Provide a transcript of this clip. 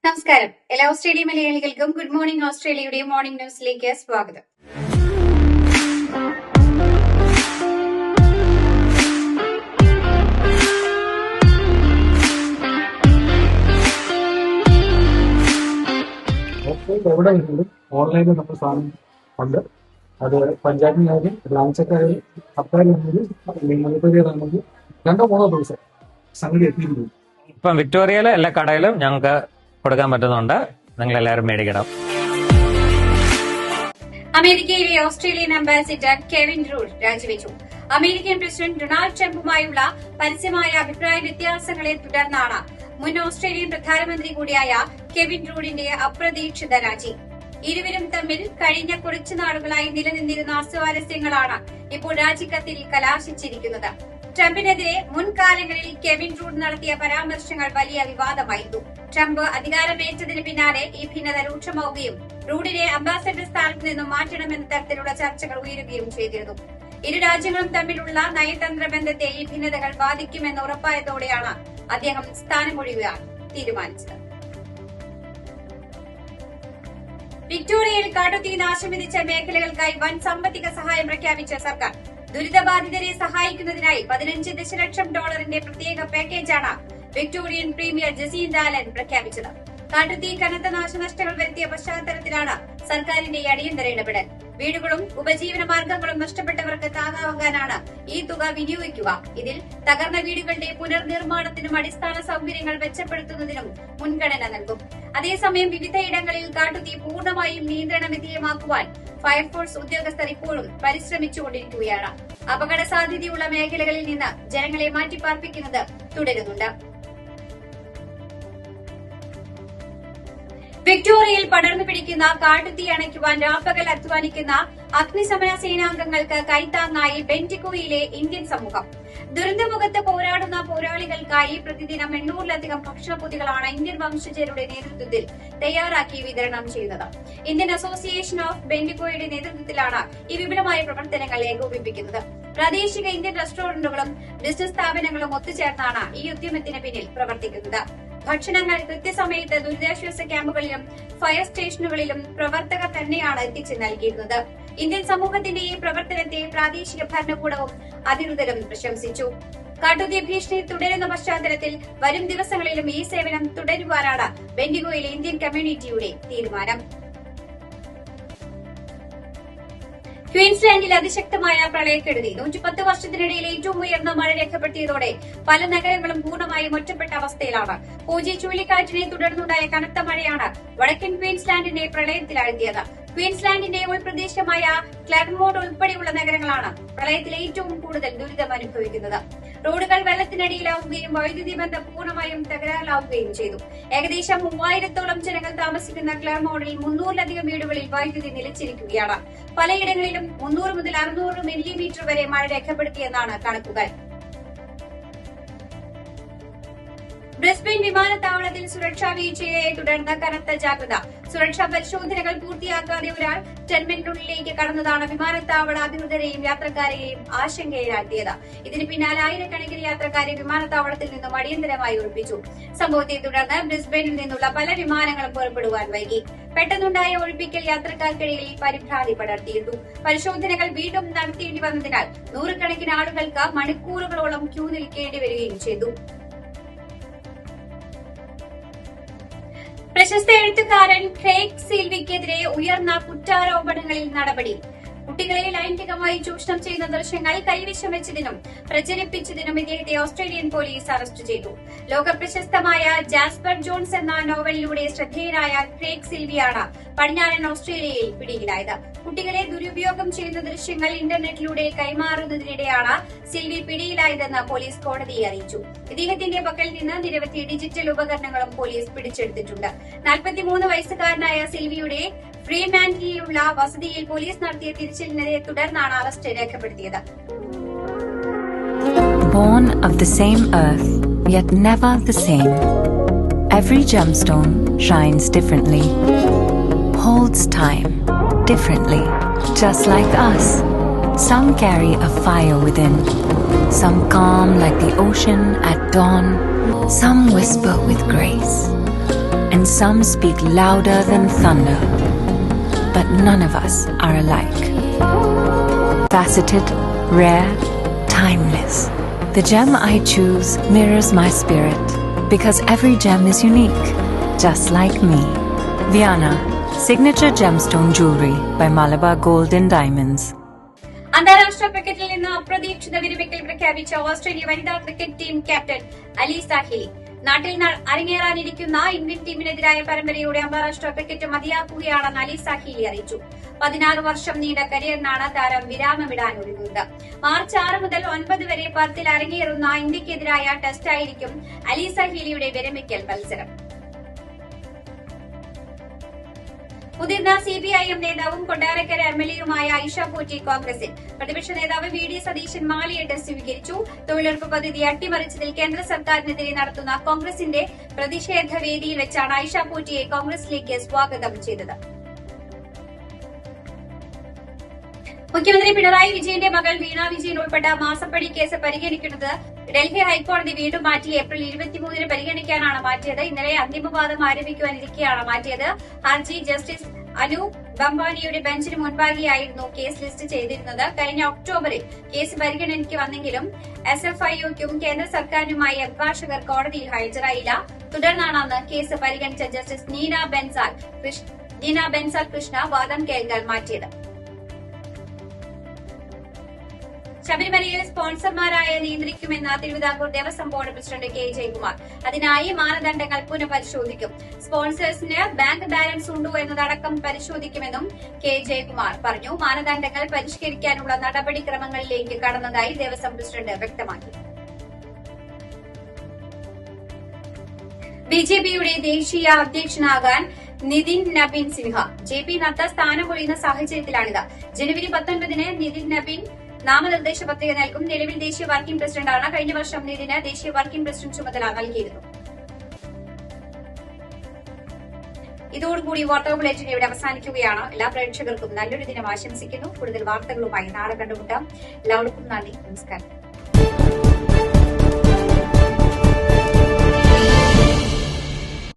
നമസ്കാരം. എല്ലാ ഓസ്ട്രേലിയ മലയാളികൾക്കും ഗുഡ് മോർണിംഗ് ഓസ്ട്രേലിയയുടെ മോർണിംഗ് ന്യൂസിലേക്ക് സ്വാഗതം. എവിടെ ഓൺലൈനിൽ നമ്മൾ സാധനം ഉണ്ട്. അത് പഞ്ചായത്തിനായാലും ബ്രാഞ്ചൊക്കെയായാലും സർക്കാരാണെങ്കിലും മണിപ്പൂരിയാണെങ്കിൽ 2-3 ദിവസം സംഗതി എത്തിയിരുന്നു. ഇപ്പം വിക്ടോറിയയിലെ എല്ലാ കടയിലും ഞങ്ങൾക്ക് കൊടുക്കാൻ പറ്റുന്നുണ്ട്. നിങ്ങൾ എല്ലാവരും മേടിക്കണം. അമേരിക്കയിലെ ഓസ്ട്രേലിയൻ അംബാസിഡർ കെവിൻ റൂഡ് രാജിവെച്ചു. അമേരിക്കൻ പ്രസിഡന്റ് ഡൊണാൾഡ് ട്രംപുമായുള്ള പരസ്യമായ അഭിപ്രായ വ്യത്യാസങ്ങളെ തുടർന്നാണ് മുൻ ഓസ്ട്രേലിയൻ പ്രധാനമന്ത്രി കൂടിയായ കെവിൻ റൂഡിന്റെ അപ്രതീക്ഷിത രാജി. ഇരുവരും തമ്മിൽ കഴിഞ്ഞ കുറച്ചു നാളുകളായി നിലനിന്നിരുന്ന അസ്വാരസ്യങ്ങളാണ് ഇപ്പോൾ രാജിക്കത്തിൽ കലാശിച്ചിരിക്കുന്നത്. ട്രംപിനെതിരെ മുൻകാലങ്ങളിൽ കെവിൻ റൂഡ് നടത്തിയ പരാമർശങ്ങൾ വലിയ വിവാദമായിരുന്നു. ട്രംപ് അധികാരമേറ്റതിന് പിന്നാലെ ഈ ഭിന്നത രൂക്ഷമാവുകയും റൂഡിനെ അംബാസഡർ സ്ഥാനത്ത് നിന്നും മാറ്റണമെന്ന തരത്തിലുള്ള ചർച്ചകൾ ഉയരുകയും ചെയ്തിരുന്നു. ഇരു രാജ്യങ്ങളും തമ്മിലുള്ള നയതന്ത്ര ബന്ധത്തെ ഈ ഭിന്നതകൾ ബാധിക്കുമെന്ന് ഉറപ്പായതോടെയാണ് അദ്ദേഹം സ്ഥാനമൊഴിയാൻ തീരുമാനിച്ചത്. വിക്ടോറിയയിൽ കാട്ടുതീ നാശം വിധിച്ച മേഖലകൾക്കായി വൻ സാമ്പത്തിക സഹായം പ്രഖ്യാപിച്ച സർക്കാർ ദുരിതബാധിതരെ സഹായിക്കുന്നതിനായി $15 ദശലക്ഷം പ്രത്യേക പാക്കേജാണ് വിക്ടോറിയൻ പ്രീമിയർ ജസീന്ത ആലൻ പ്രഖ്യാപിച്ചത്. കാട്ടുതീ കനത്ത നാശനഷ്ടങ്ങൾ വരുത്തിയ പശ്ചാത്തലത്തിലാണ് സർക്കാരിന്റെ അടിയന്തര ഇടപെടൽ. വീടുകളും ഉപജീവന മാർഗങ്ങളും നഷ്ടപ്പെട്ടവർക്ക് താങ്ങാവാകാനാണ് ഈ തുക വിനിയോഗിക്കുക. ഇതിൽ തകർന്ന വീടുകളുടെ പുനർനിർമ്മാണത്തിനും അടിസ്ഥാന സൌകര്യങ്ങൾ മെച്ചപ്പെടുത്തുന്നതിനും മുൻഗണന നൽകും. അതേസമയം വിവിധയിടങ്ങളിൽ കാട്ടുതീ പൂർണ്ണമായും നിയന്ത്രണ വിധേയമാക്കുവാൻ ഫയർഫോഴ്സ് ഉദ്യോഗസ്ഥർ ഇപ്പോഴും പരിശ്രമിച്ചുകൊണ്ടിരിക്കുകയാണ്. അപകട സാധ്യതയുള്ള മേഖലകളിൽ നിന്ന് ജനങ്ങളെ മാറ്റിപ്പാർപ്പിക്കുന്നത് തുടരുന്നുണ്ട്. വിക്ടോറിയയിൽ പടർന്നു പിടിക്കുന്ന കാട്ടുതീ അണയ്ക്കുവാൻ രാപ്പകൽ അധ്വാനിക്കുന്ന അഗ്നിശമന സേനാംഗങ്ങൾക്ക് കൈത്താങ്ങായി ബെന്റിക്കോയിലെ ഇന്ത്യൻ സമൂഹം. ദുരന്തമുഖത്ത് പോരാടുന്ന പോരാളികൾക്കായി പ്രതിദിനം 800-ലധികം ഭക്ഷണപ്പൊതികളാണ് ഇന്ത്യൻ വംശജരുടെ നേതൃത്വത്തിൽ തയ്യാറാക്കി വിതരണം ചെയ്യുന്നത്. ഇന്ത്യൻ അസോസിയേഷൻ ഓഫ് ബെന്റിക്കോയുടെ നേതൃത്വത്തിലാണ് ഈ വിപുലമായ പ്രവർത്തനങ്ങൾ ഏകോപിപ്പിക്കുന്നത്. പ്രാദേശിക ഇന്ത്യൻ റെസ്റ്റോറന്റുകളും ബിസിനസ് സ്ഥാപനങ്ങളും ഒത്തുചേർന്നാണ് ഈ ഉദ്യമത്തിന് പിന്നിൽ പ്രവർത്തിക്കുന്നത്. ഭക്ഷണങ്ങൾ കൃത്യസമയത്ത് ദുരിതാശ്വാസ ക്യാമ്പുകളിലും ഫയർ സ്റ്റേഷനുകളിലും പ്രവർത്തകർ തന്നെയാണ് എത്തിച്ചു നൽകിയിരുന്നത്. ഇന്ത്യൻ സമൂഹത്തിന്റെ ഈ പ്രവർത്തനത്തെ പ്രാദേശിക ഭരണകൂടവും അധികൃതരും പ്രശംസിച്ചു. കാട്ടുതീ ഭീഷണി തുടരുന്ന പശ്ചാത്തലത്തിൽ വരും ദിവസങ്ങളിലും ഈ സേവനം തുടരുവാനാണ് ബെന്റിക്കോയിലെ ഇന്ത്യൻ കമ്മ്യൂണിറ്റിയുടെ തീരുമാനം. ക്വീൻസ്ലാൻഡിൽ അതിശക്തമായ പ്രളയക്കെടുതി. 110 വർഷത്തിനിടയിൽ ഏറ്റവും ഉയർന്ന മഴ രേഖപ്പെടുത്തിയതോടെ പല നഗരങ്ങളും പൂർണ്ണമായും ഒറ്റപ്പെട്ട അവസ്ഥയിലാണ്. കോജി ചുഴലിക്കാറ്റിനെ തുടർന്നുണ്ടായ കനത്ത മഴയാണ് വടക്കൻ ക്വീൻസ്ലാൻഡിനെ പ്രളയത്തിലാഴ്ത്തിയത്. ക്വീൻസ്ലാൻഡിന്റെ ഉൾപ്രദേശമായ ക്ലർമോഡ് ഉൾപ്പെടെയുള്ള നഗരങ്ങളാണ് പ്രളയത്തിൽ ഏറ്റവും കൂടുതൽ ദുരിതം അനുഭവിക്കുന്നത്. റോഡുകൾ വെള്ളത്തിനടിയിലാവുകയും വൈദ്യുതി ബന്ധം പൂർണ്ണമായും തകരാറിലാവുകയും ചെയ്തു. ഏകദേശം 3000-ഓളം ജനങ്ങൾ താമസിക്കുന്ന ക്ലർമോഡിൽ 300-ലധികം വീടുകളിൽ വൈദ്യുതി നിലച്ചിരിക്കുകയാണ്. പലയിടങ്ങളിലും 300 മുതൽ 600 മില്ലിമീറ്റർ വരെ മഴ രേഖപ്പെടുത്തിയെന്നാണ് കണക്കുകൾ. ബ്രിസ്ബെയിൻ വിമാനത്താവളത്തിൽ സുരക്ഷാ വീഴ്ചയെ തുടർന്ന് കനത്ത ജാഗ്രത. സുരക്ഷാ പരിശോധനകൾ പൂർത്തിയാക്കാതെ ഒരാൾ ടെർമിനലിനുള്ളിലേക്ക് കടന്നതാണ് വിമാനത്താവള അധികൃതരെയും യാത്രക്കാരെയും ആശങ്കയിലാഴ്ത്തിയത്. ഇതിന് പിന്നാലെ ആയിരക്കണക്കിന് യാത്രക്കാരെ വിമാനത്താവളത്തിൽ നിന്നും അടിയന്തരമായി ഒഴിപ്പിച്ചു. സംഭവത്തെ തുടർന്ന് ബ്രിസ്ബെയിനിൽ നിന്നുള്ള പല വിമാനങ്ങളും പുറപ്പെടുവാൻ വൈകി. പെട്ടെന്നുണ്ടായ ഒഴിപ്പിക്കൽ യാത്രക്കാർക്കിടയിൽ പരിഭ്രാന്തി പടർത്തിയിരുന്നു. പരിശോധനകൾ വീണ്ടും നടത്തേണ്ടി വന്നതിനാൽ നൂറുകണക്കിന് ആളുകൾക്ക് മണിക്കൂറുകളോളം ക്യൂ നിൽക്കേണ്ടി വരികയും ചെയ്തു. പ്രശസ്ത എഴുത്തുകാരൻ ക്രേഗ് സിൽവിക്കെതിരെ ഉയർന്ന കുറ്റാരോപണങ്ങളിൽ നടപടി. കുട്ടികളെ ലൈംഗികമായി ചൂഷണം ചെയ്യുന്ന ദൃശ്യങ്ങൾ കൈവശം വെച്ചതിനും പ്രചരിപ്പിച്ചതിനും ഇദ്ദേഹത്തെ ഓസ്ട്രേലിയൻ പോലീസ് അറസ്റ്റ് ചെയ്തു. ലോകപ്രശസ്തമായ ജാസ്പർ ജോൺസ് എന്ന നോവലിലൂടെ ശ്രദ്ധേയനായ ക്രേഗ് സിൽവിയാണ് പടിഞ്ഞാറൻ ഓസ്ട്രേലിയയിൽ പിടിയിലായത്. കുട്ടികളെ ദുരുപയോഗം ചെയ്യുന്ന ദൃശ്യങ്ങൾ ഇന്റർനെറ്റിലൂടെ കൈമാറുന്നതിനിടെയാണ് സിൽവി പിടിയിലായതെന്ന് പോലീസ് കോടതിയെ അറിയിച്ചു. ഇദ്ദേഹത്തിന്റെ പക്കൽ നിന്ന് നിരവധി ഡിജിറ്റൽ ഉപകരണങ്ങളും പോലീസ് പിടിച്ചെടുത്തിട്ടുണ്ട്. 43 വയസ്സുകാരനായ സിൽവിയുടെ ഫ്രീമാൻഡിലുള്ള വസതിയിൽ പോലീസ് നടത്തിയ തിരച്ചിലിനെ തുടർന്നാണ് അറസ്റ്റ് രേഖപ്പെടുത്തിയത്. Born of the same earth, yet never the same. Every gemstone shines differently, holds time differently, just like us. Some carry a fire within, some calm like the ocean at dawn, some whisper with grace. and some speak louder than thunder. But none of us are alike. Faceted, rare, timeless. The gem I choose mirrors my spirit, because every gem is unique, just like me. Viana, signature gemstone jewelry by Malabar Gold and Diamonds. അന്താരാഷ്ട്ര ക്രിക്കറ്റിൽ നിന്ന് അപ്രതീക്ഷിത വിരമിക്കൽ പ്രഖ്യാപിച്ച Australia വനിതാ cricket team captain aleesa Healy നാട്ടിൽ അരങ്ങേറാനിരിക്കുന്ന Indian ടീമിനെതിരായ പരമ്പരയുടെ അന്താരാഷ്ട്ര ക്രിക്കറ്റ് മതിയാക്കുകയാണെന്ന് അലീസ ഹീലി അറിയിച്ചു. 16 വർഷം നീണ്ട കരിയറിനാണ് താരം വിരാമമിടാനൊരുങ്ങുന്നത്. മാർച്ച് 6 മുതൽ 9 വരെ പെർത്തിൽ അരങ്ങേറുന്ന ഇന്ത്യക്കെതിരായ ടെസ്റ്റായിരിക്കും അലീസ ഹീലിയുടെ വിരമിക്കൽ മത്സരം. മുതിർന്ന CPIM നേതാവും കൊട്ടാരക്കര MLAയുമായ ഐഷ പോറ്റി കോൺഗ്രസിൽ. പ്രതിപക്ഷ നേതാവ് VD സതീശൻ മാലിയേട്ട് സ്വീകരിച്ചു. തൊഴിലുറപ്പ് പദ്ധതി അട്ടിമറിച്ചതിൽ കേന്ദ്ര സർക്കാരിനെതിരെ നടത്തുന്ന കോൺഗ്രസിന്റെ പ്രതിഷേധ വേദിയിൽ വെച്ചാണ് ഐഷ പോറ്റിയെ കോൺഗ്രസിലേക്ക് സ്വാഗതം ചെയ്തത്. മുഖ്യമന്ത്രി പിണറായി വിജയന്റെ മകൾ വീണ വിജയൻ ഉൾപ്പെട്ട മാസപ്പടി കേസ് പരിഗണിക്കുന്നത് ഡൽഹി ഹൈക്കോടതി വീണ്ടും മാറ്റി ഏപ്രിൽ 23 പരിഗണിക്കാനാണ് മാറ്റിയത്. ഇന്നലെ അന്തിമവാദം ആരംഭിക്കുവാനിരിക്കെയാണ് മാറ്റിയത്. ഹർജി ജസ്റ്റിസ് അനു ബംബാനിയുടെ ബെഞ്ചിന് മുൻപാകെയായിരുന്നു കേസ് ലിസ്റ്റ് ചെയ്തിരുന്നത്. കഴിഞ്ഞ ഒക്ടോബറിൽ കേസ് പരിഗണനയ്ക്ക് വന്നെങ്കിലും SFIOയ്ക്കും കേന്ദ്ര സർക്കാരിനുമായി അഭിഭാഷകർ കോടതിയിൽ ഹാജരായില്ല. തുടർന്നാണ് അന്ന് കേസ് പരിഗണിച്ച ജസ്റ്റിസ് നീന ബെൻസാൽ കൃഷ്ണ വാദം കേൾക്കാൻ മാറ്റിയത്. ശബരിമലയിൽ സ്പോൺസർമാരായ നിയന്ത്രിക്കുമെന്ന് Thiruvithamkoor Devaswom board president K. Jayakumar. അതിനായി മാനദണ്ഡങ്ങൾ പുനഃപരിശോധിക്കും. സ്പോൺസേഴ്സിന് ബാങ്ക് ബാലൻസ് ഉണ്ടോ എന്നതടക്കം പരിശോധിക്കുമെന്നും K. ജയകുമാർ പറഞ്ഞു. മാനദണ്ഡങ്ങൾ പരിഷ്കരിക്കാനുള്ള നടപടിക്രമങ്ങളിലേക്ക് കടന്നതായി ദേവസ്വം പ്രസിഡന്റ് വ്യക്തമാക്കി. BJPയുടെ ദേശീയ അധ്യക്ഷനാകാൻ നിതിൻ നബീൻ സിൻഹ. JP നദ്ദ സ്ഥാനമൊഴിയുന്ന സാഹചര്യത്തിലാണിത്. ജനുവരി 19-ന് നിതിൻ നബീൻ നാമനിർദ്ദേശ പത്രിക നൽകും. നിലവിൽ ദേശീയ വർക്കിംഗ് പ്രസിഡന്റാണ്. കഴിഞ്ഞ വർഷം നിതിന് ദേശീയ വർക്കിംഗ് പ്രസിഡന്റ് ചുമതല നൽകിയിരുന്നു. ഇതോടുകൂടി വാർത്താ ബുള്ളറ്റിൻ ഇവിടെ അവസാനിക്കുകയാണ്. എല്ലാ പ്രേക്ഷകർക്കും നല്ലൊരു ദിനം ആശംസിക്കുന്നു. കൂടുതൽ വാർത്തകളുമായി നാളെ കണ്ടുമുട്ടാം. എല്ലാവർക്കും നന്ദി, നമസ്കാരം.